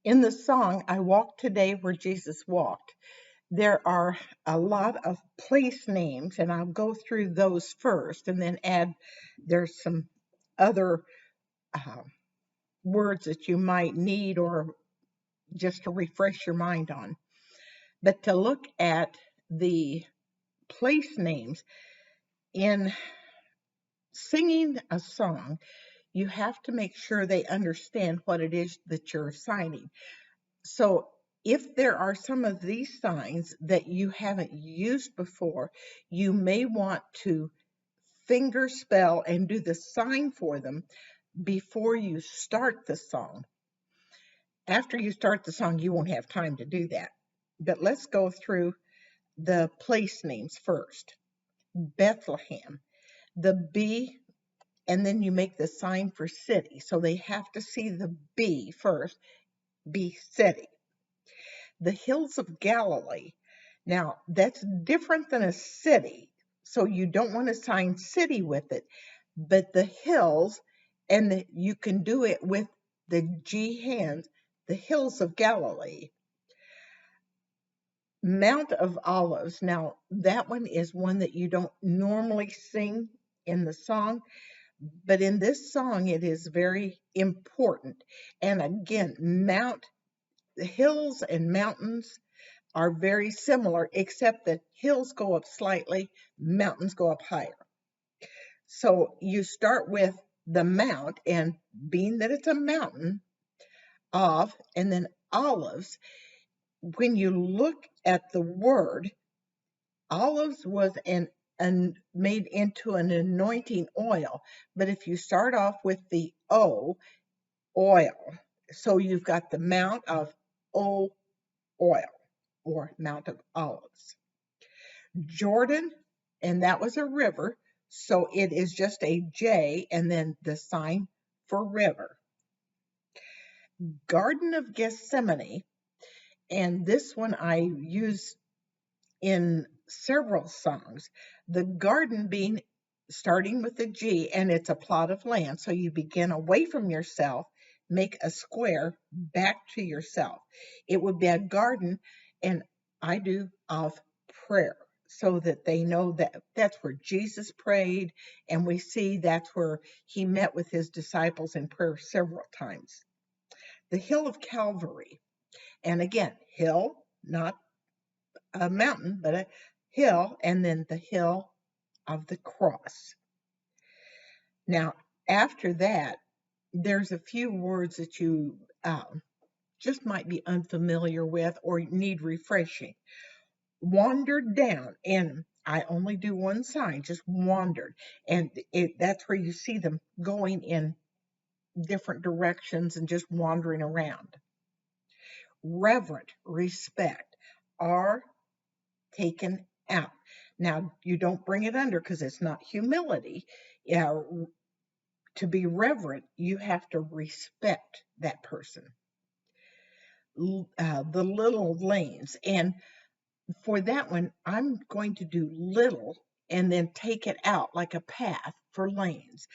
In the song, I Walk Today Where Jesus Walked, there are a lot of place names, and I'll go through those first and then there's some other uh, words that you might need or just to refresh your mind on. But to look at the place names in singing a song, you have to make sure they understand what it is that you're signing. So if there are some of these signs that you haven't used before, you may want to finger spell and do the sign for them before you start the song. After you start the song, you won't have time to do that. But let's go through the place names first. Bethlehem, the B, and then you make the sign for city. So they have to see the B first, B city. The hills of Galilee. Now, that's different than a city. So you don't want to sign city with it, but the hills, and you can do it with the G hands, the hills of Galilee. Mount of Olives. Now, that one is one that you don't normally sing in the song, but in this song, it is very important. And again, the hills and mountains are very similar, except that hills go up slightly, mountains go up higher. So you start with the mount, and being that it's a mountain of, and then olives, when you look at the word, olives was an made into an anointing oil. But if you start off with the O, oil, so you've got the mount of oil or Mount of Olives. Jordan, and that was a river, so it is just a J and then the sign for river. Garden of Gethsemane, and this one I use in several songs. The garden being starting with the G, and it's a plot of land, so you begin away from yourself, make a square back to yourself. It would be a garden, and I do of prayer, so that they know that that's where Jesus prayed, and we see that's where he met with his disciples in prayer several times. The hill of Calvary, and again, hill, not a mountain, but a hill, and then the hill of the cross. Now, after that, there's a few words that you just might be unfamiliar with or need refreshing. Wandered down, and I only do one sign, just wandered, and that's where you see them going in different directions and just wandering around. Reverent, respect, are taken out. Now, you don't bring it under because it's not humility. To be reverent, you have to respect that person. The little lanes. And for that one, I'm going to do little and then take it out like a path for lanes.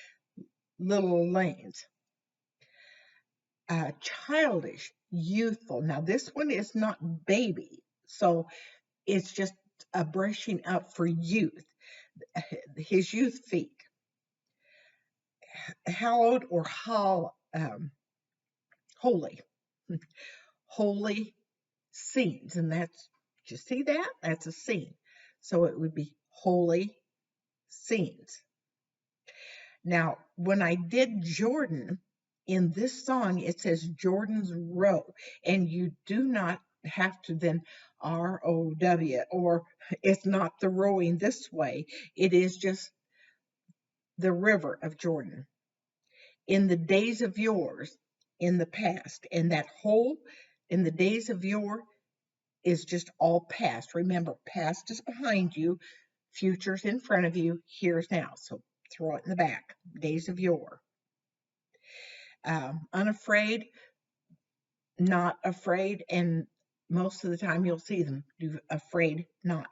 Little lanes. Childish, youthful. Now, this one is not baby, so it's just a brushing up for youth, his youth feet. Hallowed or holy, holy scenes, and that's, you see that? That's a scene. So it would be holy scenes. Now, when I did Jordan, in this song, it says Jordan's row, and you do not have to then ROW, or it's not the rowing this way. It is just the river of Jordan. In the days of yours, in the past, and that whole in the days of yore is just all past. Remember, past is behind you, future's in front of you, here's now. So throw it in the back. Days of yore. Unafraid, not afraid, and most of the time you'll see them do afraid not.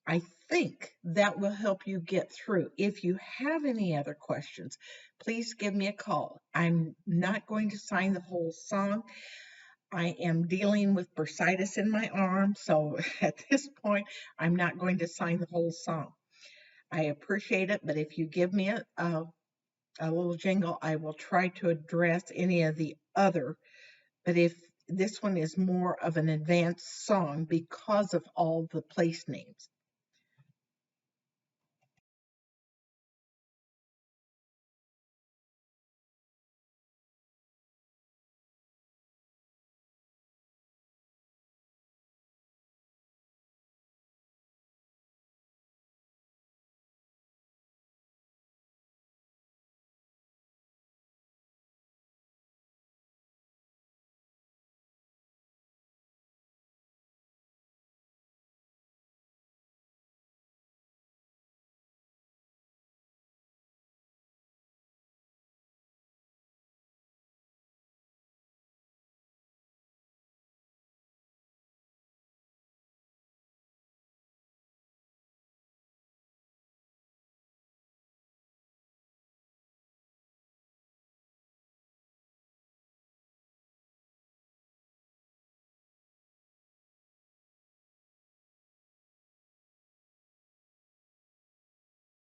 I think that will help you get through. If you have any other questions, please give me a call. I'm not going to sing the whole song. I am dealing with bursitis in my arm, so at this point, I'm not going to sing the whole song. I appreciate it, but if you give me a little jingle, I will try to address any of the other. But if this one is more of an advanced song because of all the place names.